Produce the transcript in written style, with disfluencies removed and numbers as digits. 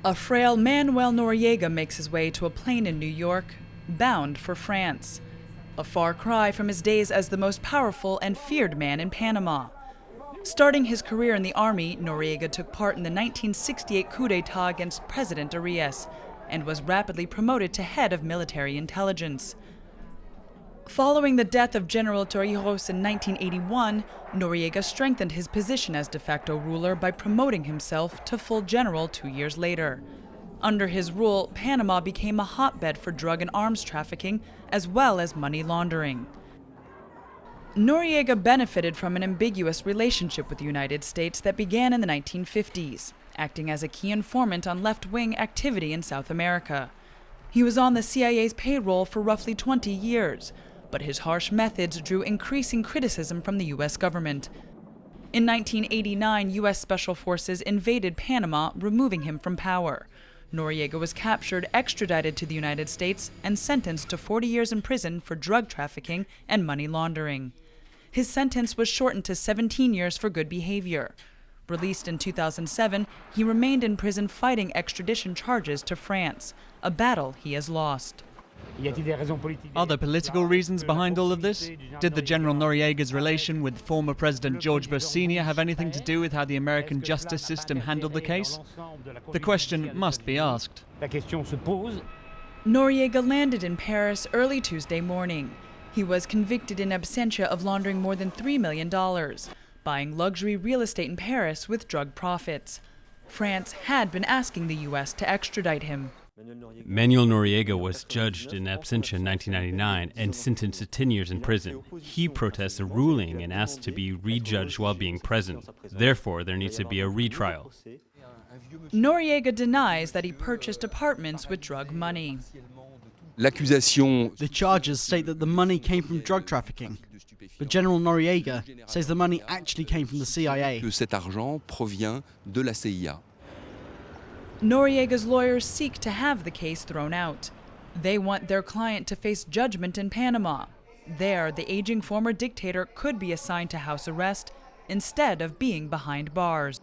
A frail Manuel Noriega makes his way to a plane in New York, bound for France. A far cry from his days as the most powerful and feared man in Panama. Starting his career in the army, Noriega took part in the 1968 coup d'etat against President Arias and was rapidly promoted to head of military intelligence. Following the death of General Torrijos in 1981, Noriega strengthened his position as de facto ruler by promoting himself to full general 2 years later. Under his rule, Panama became a hotbed for drug and arms trafficking, as well as money laundering. Noriega benefited from an ambiguous relationship with the United States that began in the 1950s, acting as a key informant on left-wing activity in South America. He was on the CIA's payroll for roughly 20 years, but his harsh methods drew increasing criticism from the U.S. government. In 1989, U.S. Special Forces invaded Panama, removing him from power. Noriega was captured, extradited to the United States, and sentenced to 40 years in prison for drug trafficking and money laundering. His sentence was shortened to 17 years for good behavior. Released in 2007, he remained in prison fighting extradition charges to France, a battle he has lost. Are there political reasons behind all of this? Did the General Noriega's relation with former President George Bush Sr. have anything to do with how the American justice system handled the case? The question must be asked. Noriega landed in Paris early Tuesday morning. He was convicted in absentia of laundering more than $3 million, buying luxury real estate in Paris with drug profits. France had been asking the U.S. to extradite him. Manuel Noriega was judged in absentia in 1999 and sentenced to 10 years in prison. He protests a ruling and asks to be rejudged while being present. Therefore, there needs to be a retrial. Noriega denies that he purchased apartments with drug money. The charges state that the money came from drug trafficking, but General Noriega says the money actually came from the CIA. Noriega's lawyers seek to have the case thrown out. They want their client to face judgment in Panama. There, the aging former dictator could be assigned to house arrest instead of being behind bars.